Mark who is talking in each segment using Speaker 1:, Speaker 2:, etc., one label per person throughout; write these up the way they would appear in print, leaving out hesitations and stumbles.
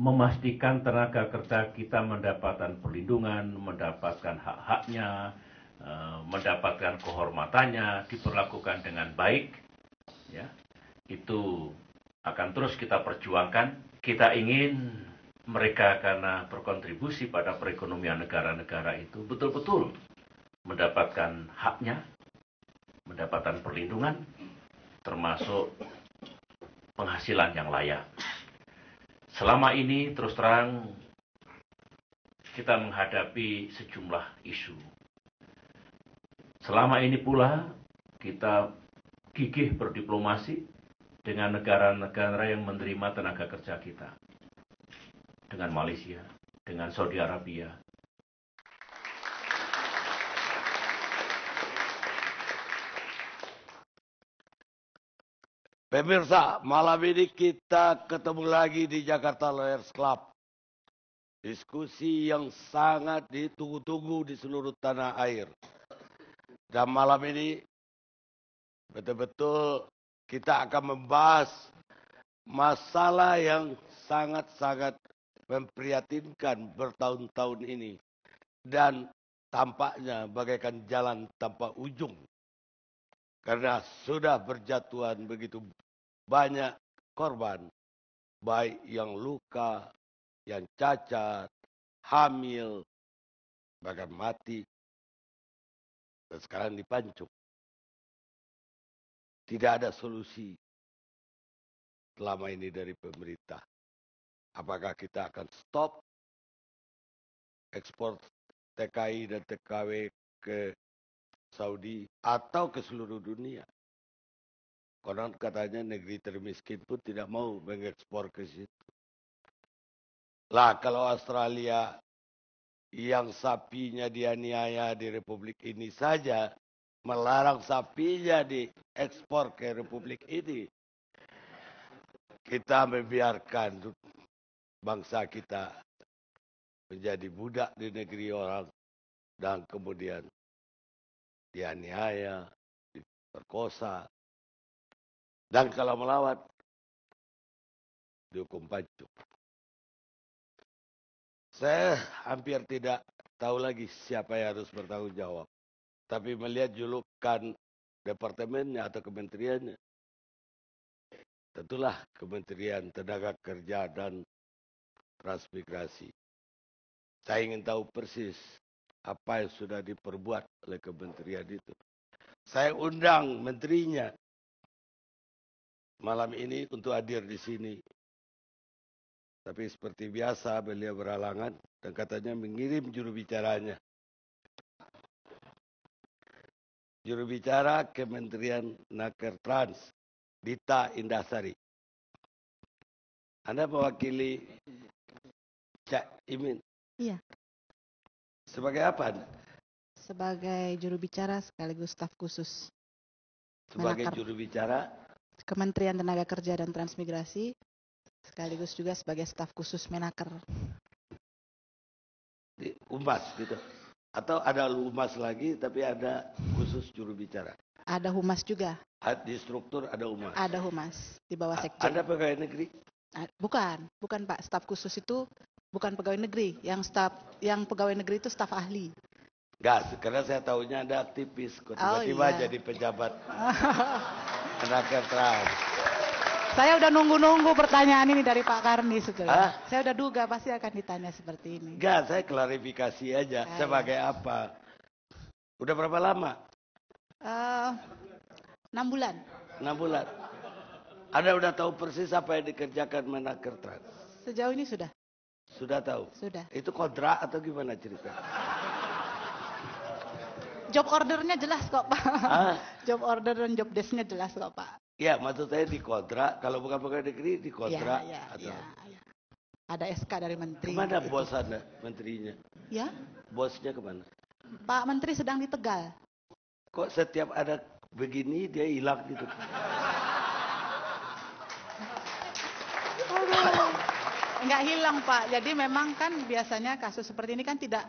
Speaker 1: memastikan tenaga kerja kita mendapatkan perlindungan, mendapatkan hak-haknya, mendapatkan kehormatannya, diperlakukan dengan baik, ya, itu akan terus kita perjuangkan. Kita ingin mereka karena berkontribusi pada perekonomian negara-negara itu betul-betul mendapatkan haknya, mendapatkan perlindungan, termasuk penghasilan yang layak. Selama ini terus terang kita menghadapi sejumlah isu. Selama ini pula kita gigih berdiplomasi dengan negara-negara yang menerima tenaga kerja kita. Dengan Malaysia, dengan Saudi Arabia.
Speaker 2: Pemirsa, malam ini kita ketemu lagi di Jakarta Lawyers Club. Diskusi yang sangat ditunggu-tunggu di seluruh tanah air. Dan malam ini betul-betul kita akan membahas masalah yang sangat-sangat memprihatinkan bertahun-tahun ini. Dan tampaknya bagaikan jalan tanpa ujung. Karena sudah berjatuhan begitu banyak korban, baik yang luka, yang cacat, hamil, bahkan mati, dan sekarang dipancung. Tidak ada solusi selama ini dari pemerintah. Apakah kita akan stop ekspor TKI dan TKW ke Saudi atau ke seluruh dunia? Konon katanya negeri termiskin pun tidak mau mengekspor ke situ. Lah kalau Australia yang sapinya dianiaya di Republik ini saja melarang sapinya diekspor ke Republik ini, kita membiarkan bangsa kita menjadi budak di negeri orang dan kemudian dianiaya, diperkosa, dan kalau melawan dihukum pancung. Saya hampir tidak tahu lagi siapa yang harus bertanggung jawab. Tapi melihat julukan departemennya atau kementeriannya, tentulah Kementerian Tenaga Kerja dan Transmigrasi. Saya ingin tahu persis apa yang sudah diperbuat oleh kementerian itu. Saya undang menterinya malam ini untuk hadir di sini. Tapi seperti biasa beliau berhalangan dan katanya mengirim juru bicaranya. Juru bicara Kementerian Naker Trans, Dita Indasari. Anda mewakili Cak Imin?
Speaker 3: Iya.
Speaker 2: Sebagai apa Anda?
Speaker 3: Sebagai juru bicara sekaligus staf khusus.
Speaker 2: Sebagai
Speaker 3: Menaker.
Speaker 2: juru bicara
Speaker 3: Kementerian Tenaga Kerja dan Transmigrasi, sekaligus juga sebagai staf khusus Menaker.
Speaker 2: Di Humas gitu. Atau ada humas lagi tapi ada khusus juru bicara?
Speaker 3: Ada humas juga.
Speaker 2: Di struktur ada humas?
Speaker 3: Ada humas di bawah sekjen.
Speaker 2: Anda pegawai negeri?
Speaker 3: Bukan Pak. Staf khusus itu bukan pegawai negeri. Yang pegawai negeri itu staf ahli.
Speaker 2: Enggak, karena saya tahunya ada aktivis. Kok tiba-tiba
Speaker 3: iya.
Speaker 2: jadi pejabat Naker Trans.
Speaker 3: Saya udah nunggu-nunggu pertanyaan ini dari Pak Karni sebetulnya. Saya udah duga pasti akan ditanya seperti ini.
Speaker 2: Enggak, saya klarifikasi aja. Sebagai apa? Udah berapa lama?
Speaker 3: 6 bulan.
Speaker 2: 6 bulan. Anda udah tahu persis apa yang dikerjakan Menaker Trans?
Speaker 3: Sejauh ini sudah.
Speaker 2: Sudah tahu?
Speaker 3: Sudah.
Speaker 2: Itu kontrak atau gimana cerita?
Speaker 3: Job ordernya jelas kok Pak. Job order dan job desk-nya jelas kok Pak.
Speaker 2: Ya, maksud saya dikontrak. Kalau bukan pegawai negeri dikontrak.
Speaker 3: Ya. Ada SK dari menteri.
Speaker 2: Kemana bos Anda, menterinya?
Speaker 3: Ya.
Speaker 2: Bosnya kemana?
Speaker 3: Pak Menteri sedang di Tegal.
Speaker 2: Kok setiap ada begini dia hilang gitu?
Speaker 3: Enggak hilang Pak. Jadi memang kan biasanya kasus seperti ini kan tidak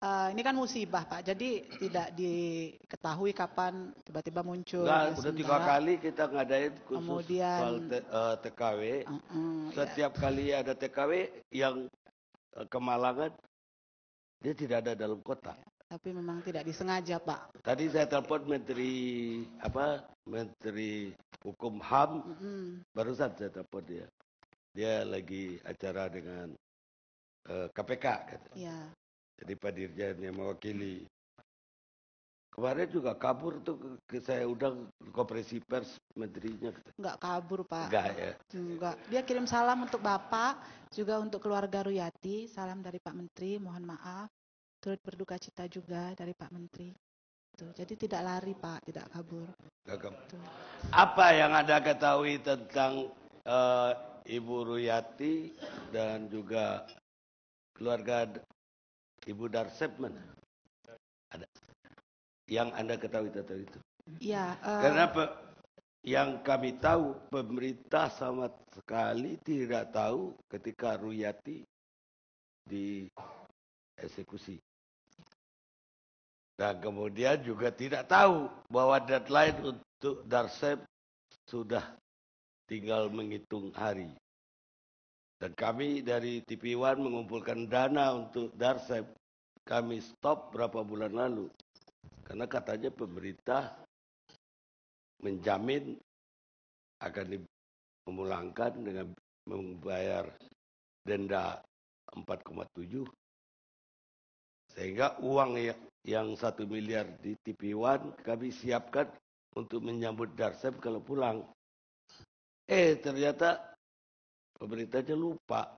Speaker 3: Ini kan musibah Pak, jadi tidak diketahui kapan tiba-tiba muncul.
Speaker 2: Enggak, udah 3 kali kita ngadain khusus
Speaker 3: kemudian,
Speaker 2: soal TKW. Setiap kali ada TKW yang kemalangan, dia tidak ada dalam kota.
Speaker 3: Tapi memang tidak disengaja Pak.
Speaker 2: Tadi saya telepon Menteri Hukum HAM, barusan saya telepon dia. Dia lagi acara dengan KPK.
Speaker 3: Iya.
Speaker 2: Jadi Pak Dirjen yang mewakili. Kemarin juga kabur tuh, saya undang konferensi pers menterinya.
Speaker 3: Enggak kabur Pak.
Speaker 2: Enggak ya.
Speaker 3: Enggak. Dia kirim salam untuk Bapak, juga untuk keluarga Ruyati. Salam dari Pak Menteri, mohon maaf. Turut berduka cita juga dari Pak Menteri. Tuh, jadi tidak lari Pak, tidak kabur.
Speaker 2: Tuh. Apa yang Anda ketahui tentang Ibu Ruyati dan juga keluarga Ibu Darsep mana? Ada. Yang Anda ketahui tentang itu?
Speaker 3: Iya.
Speaker 2: Karena yang kami tahu, pemerintah sama sekali tidak tahu ketika Ruyati dieksekusi. Dan kemudian juga tidak tahu bahwa deadline untuk Darsep sudah tinggal menghitung hari. Dan kami dari TV One mengumpulkan dana untuk Darsep. Kami stop berapa bulan lalu. Karena katanya pemerintah menjamin akan memulangkan dengan membayar denda 4,7. Sehingga uang yang 1 miliar di TV One kami siapkan untuk menyambut Darsep kalau pulang. Ternyata pemerintahnya lupa.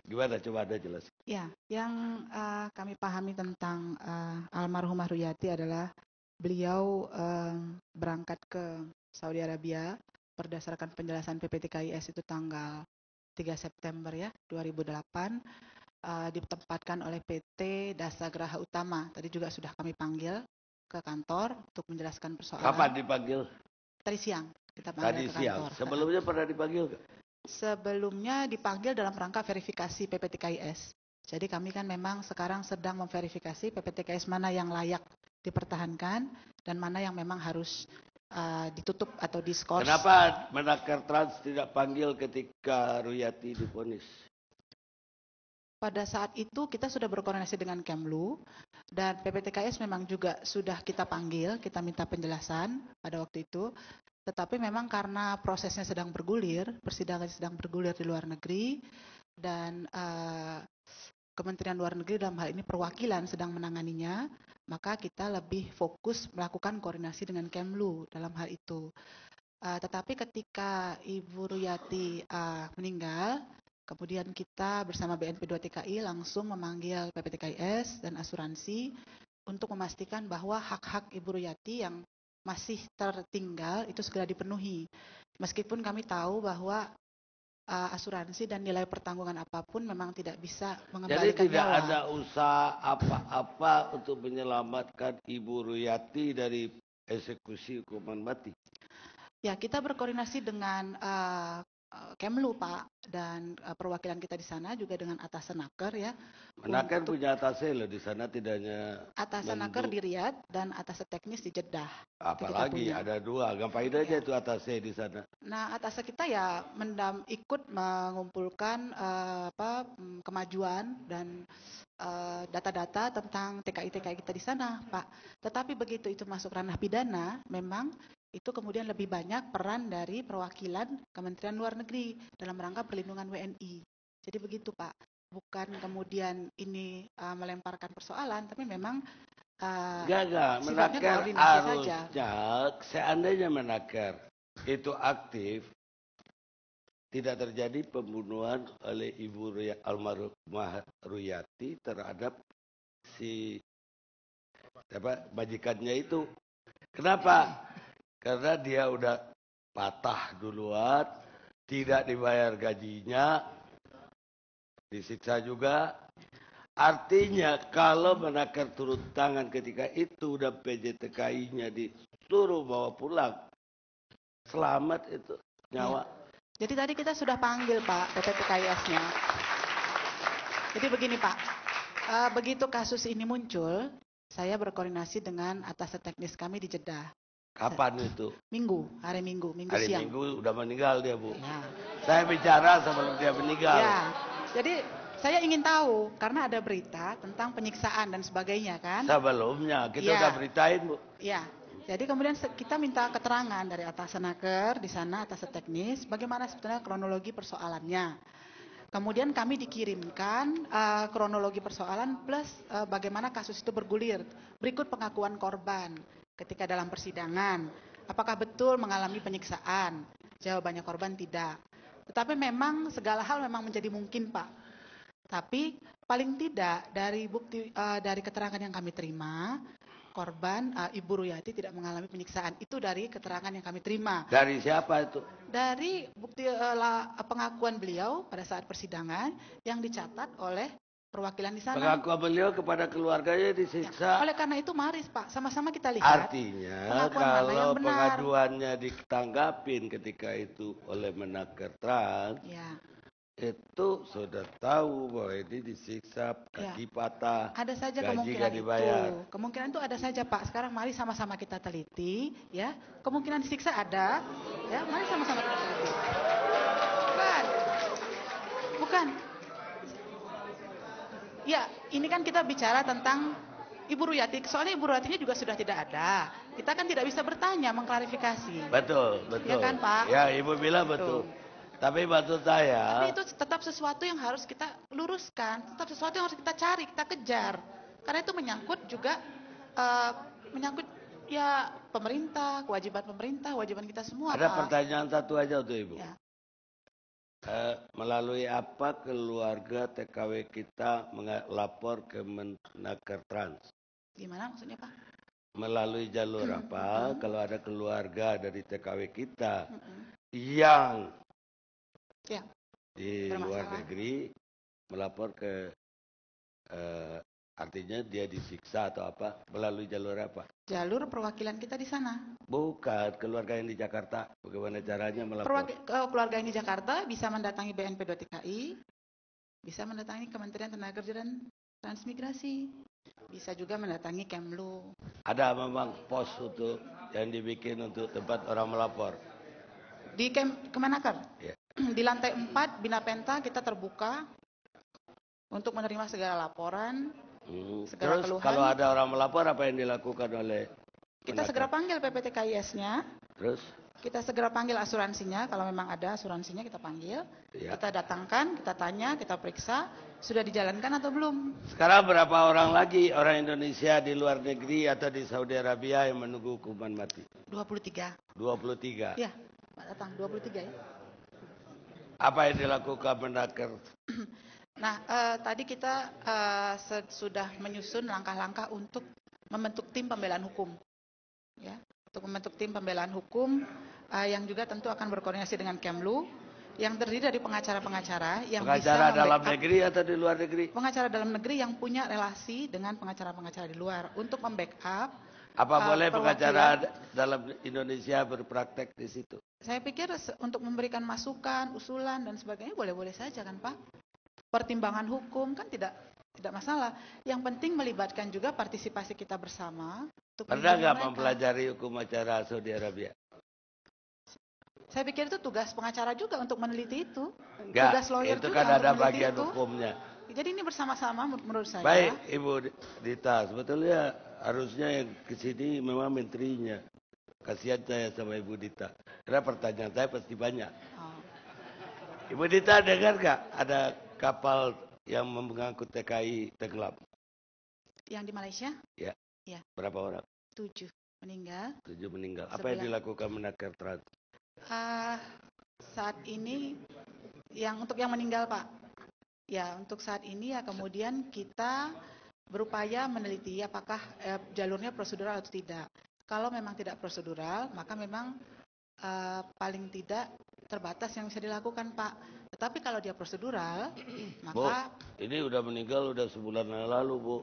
Speaker 2: Gimana, coba Anda jelas.
Speaker 3: Ya, yang kami pahami tentang almarhumah Ruyati adalah beliau berangkat ke Saudi Arabia berdasarkan penjelasan PPTKIS itu tanggal 3 September ya 2008, ditempatkan oleh PT Dasagraha Utama. Tadi juga sudah kami panggil ke kantor untuk menjelaskan persoalan.
Speaker 2: Kapan dipanggil?
Speaker 3: Tadi siang kita panggil ke kantor.
Speaker 2: Sebelumnya pernah dipanggil nggak?
Speaker 3: Sebelumnya dipanggil dalam rangka verifikasi PPTKIS. Jadi kami kan memang sekarang sedang memverifikasi PPTKIS mana yang layak dipertahankan dan mana yang memang harus ditutup atau diskors.
Speaker 2: Kenapa Menaker Trans tidak panggil ketika Ruyati divonis?
Speaker 3: Pada saat itu kita sudah berkoordinasi dengan Kemlu dan PPTKIS memang juga sudah kita panggil, kita minta penjelasan pada waktu itu. Tetapi memang karena prosesnya sedang bergulir, persidangan sedang bergulir di luar negeri, dan Kementerian Luar Negeri dalam hal ini perwakilan sedang menanganinya, maka kita lebih fokus melakukan koordinasi dengan Kemlu dalam hal itu. Tetapi ketika Ibu Ruyati meninggal, kemudian kita bersama BNP 2 TKI langsung memanggil PPTKIS dan asuransi untuk memastikan bahwa hak-hak Ibu Ruyati yang masih tertinggal itu segera dipenuhi. Meskipun kami tahu bahwa asuransi dan nilai pertanggungan apapun memang tidak bisa mengembalikan nyawa.
Speaker 2: Jadi tidak ada usaha apa-apa untuk menyelamatkan Ibu Ruyati dari eksekusi hukuman mati?
Speaker 3: Ya, kita berkoordinasi dengan Kemlu Pak, dan perwakilan kita di sana juga dengan Atase Naker ya.
Speaker 2: Menaker punya Atase loh di sana, tidak hanya
Speaker 3: Atase Naker di Riyadh dan Atase teknis di Jeddah.
Speaker 2: Apalagi ada 2, ngapain aja itu Atase di sana?
Speaker 3: Nah, Atase kita ya ikut mengumpulkan kemajuan dan data-data tentang TKI-TKI kita di sana Pak. Tetapi begitu itu masuk ranah pidana, memang itu kemudian lebih banyak peran dari perwakilan Kementerian Luar Negeri dalam rangka perlindungan WNI. Jadi begitu Pak, bukan kemudian ini melemparkan persoalan, tapi memang
Speaker 2: Enggak, Menaker harusnya seandainya Menaker itu aktif, tidak terjadi pembunuhan oleh Ibu almarhumah Ruyati terhadap si majikannya itu. Kenapa? Karena dia udah patah duluan, tidak dibayar gajinya, disiksa juga. Artinya kalau Menaker turun tangan ketika itu udah PJTKI-nya disuruh bawa pulang, selamat itu nyawa.
Speaker 3: Ya. Jadi tadi kita sudah panggil Pak PPTKIS-nya. Jadi begini Pak, Begitu kasus ini muncul, saya berkoordinasi dengan atasan teknis kami di Jeddah.
Speaker 2: Kapan itu?
Speaker 3: Hari Minggu
Speaker 2: Hari
Speaker 3: siang.
Speaker 2: Minggu udah meninggal dia, Bu.
Speaker 3: Ya.
Speaker 2: Saya bicara sebelum dia meninggal.
Speaker 3: Ya, jadi saya ingin tahu karena ada berita tentang penyiksaan dan sebagainya kan.
Speaker 2: Sebelumnya kita
Speaker 3: Ya.
Speaker 2: udah beritain, Bu.
Speaker 3: Ya, jadi kemudian kita minta keterangan dari atasan naker di sana, atasan teknis, bagaimana sebetulnya kronologi persoalannya. Kemudian kami dikirimkan kronologi persoalan plus bagaimana kasus itu bergulir. Berikut pengakuan korban ketika dalam persidangan. Apakah betul mengalami penyiksaan? Jawabannya korban tidak. Tetapi memang segala hal memang menjadi mungkin, Pak. Tapi paling tidak dari bukti dari keterangan yang kami terima, korban Ibu Ruyati tidak mengalami penyiksaan. Itu dari keterangan yang kami terima.
Speaker 2: Dari siapa itu?
Speaker 3: Dari bukti pengakuan beliau pada saat persidangan yang dicatat oleh perwakilan di sana.
Speaker 2: Pengakuan beliau kepada keluarganya disiksa.
Speaker 3: Oleh karena itu mari Pak, sama-sama kita lihat.
Speaker 2: Artinya
Speaker 3: pengakuan mana yang
Speaker 2: kalau
Speaker 3: benar.
Speaker 2: pengaduannya ditanggapin ketika itu oleh Menaker Trans,
Speaker 3: Ya,
Speaker 2: itu sudah tahu bahwa ini disiksa, kaki patah,
Speaker 3: ada saja
Speaker 2: gaji
Speaker 3: kemungkinan
Speaker 2: nggak dibayar.
Speaker 3: itu. Kemungkinan itu ada saja Pak. Sekarang mari sama-sama kita teliti, ya. Kemungkinan disiksa ada, ya. Mari sama-sama kita teliti. Bukan. Ya, ini kan kita bicara tentang Ibu Ruyati. Soalnya Ibu Ruyatinya juga sudah tidak ada. Kita kan tidak bisa bertanya, mengklarifikasi.
Speaker 2: Betul, betul.
Speaker 3: Ya kan, Pak?
Speaker 2: Ya, Ibu bilang betul. Tapi maksud saya,
Speaker 3: Tapi itu tetap sesuatu yang harus kita luruskan, tetap sesuatu yang harus kita cari, kita kejar. Karena itu menyangkut juga menyangkut ya pemerintah, kewajiban kita semua,
Speaker 2: ada
Speaker 3: Pak.
Speaker 2: pertanyaan satu aja untuk Ibu.
Speaker 3: Ya.
Speaker 2: Melalui apa keluarga TKW kita melapor ke Menaker Trans?
Speaker 3: Gimana maksudnya, Pak?
Speaker 2: Melalui jalur apa kalau ada keluarga dari TKW kita yang
Speaker 3: Ya.
Speaker 2: di luar negeri melapor ke artinya dia disiksa atau apa, melalui jalur apa?
Speaker 3: Jalur perwakilan kita di sana.
Speaker 2: Bukan, keluarga yang di Jakarta. Bagaimana caranya melapor?
Speaker 3: Keluarga yang di Jakarta bisa mendatangi BNP 2 TKI, bisa mendatangi Kementerian Tenaga Kerja dan Transmigrasi, bisa juga mendatangi Kemlu.
Speaker 2: Ada memang pos untuk yang dibikin untuk tempat orang melapor?
Speaker 3: Di Kemenaker?
Speaker 2: Ya.
Speaker 3: Di lantai 4 Bina Penta kita terbuka untuk menerima segala laporan, segala
Speaker 2: Terus
Speaker 3: keluhan.
Speaker 2: kalau ada orang melapor apa yang dilakukan oleh
Speaker 3: kita
Speaker 2: Menaker?
Speaker 3: segera panggil PPTKIS-nya.
Speaker 2: Terus?
Speaker 3: Kita segera panggil asuransinya, kalau memang ada asuransinya kita panggil.
Speaker 2: Ya.
Speaker 3: Kita datangkan, kita tanya, kita periksa, sudah dijalankan atau belum.
Speaker 2: Sekarang berapa orang lagi orang Indonesia di luar negeri atau di Saudi Arabia yang menunggu hukuman mati?
Speaker 3: 23.
Speaker 2: 23.
Speaker 3: Ya, Pak datang 23 ya.
Speaker 2: Apa yang dilakukan Menaker?
Speaker 3: Nah, tadi kita sudah menyusun langkah-langkah untuk membentuk tim pembelaan hukum. Ya, untuk membentuk tim pembelaan hukum yang juga tentu akan berkoordinasi dengan Kemlu yang terdiri dari pengacara-pengacara yang
Speaker 2: Pengacara
Speaker 3: bisa
Speaker 2: dalam negeri atau di luar negeri?
Speaker 3: Pengacara dalam negeri yang punya relasi dengan pengacara-pengacara di luar untuk membackup.
Speaker 2: Apa boleh pengacara
Speaker 3: perwakilan
Speaker 2: dalam Indonesia berpraktek di situ?
Speaker 3: Saya pikir untuk memberikan masukan, usulan dan sebagainya boleh-boleh saja kan Pak. Pertimbangan hukum kan tidak masalah. Yang penting melibatkan juga partisipasi kita bersama.
Speaker 2: Pernah nggak mempelajari hukum acara Saudi Arabia?
Speaker 3: Saya pikir itu tugas pengacara juga untuk meneliti itu.
Speaker 2: Enggak,
Speaker 3: tugas lawyer
Speaker 2: itu
Speaker 3: juga
Speaker 2: kan
Speaker 3: untuk
Speaker 2: ada
Speaker 3: meneliti
Speaker 2: bagian
Speaker 3: itu.
Speaker 2: hukumnya.
Speaker 3: Jadi ini bersama-sama menurut saya.
Speaker 2: Baik, Ibu Dita, sebetulnya harusnya yang ke sini memang menterinya. Kasihan saya sama Ibu Dita. Karena pertanyaan saya pasti banyak.
Speaker 3: Oh.
Speaker 2: Ibu Dita dengar nggak ada kapal yang mengangkut TKI tenggelam?
Speaker 3: Yang di Malaysia?
Speaker 2: Ya.
Speaker 3: Ya.
Speaker 2: Berapa orang?
Speaker 3: 7 meninggal.
Speaker 2: 7 meninggal. Apa yang dilakukan Menaker Trans?
Speaker 3: Saat ini untuk yang meninggal Pak. Ya, untuk saat ini ya kemudian kita berupaya meneliti apakah jalurnya prosedural atau tidak. Kalau memang tidak prosedural, maka memang paling tidak terbatas yang bisa dilakukan Pak. Tetapi kalau dia prosedural, maka...
Speaker 2: Bu, ini udah meninggal udah sebulan yang lalu Bu.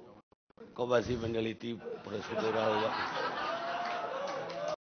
Speaker 2: Kok masih meneliti prosedural Pak?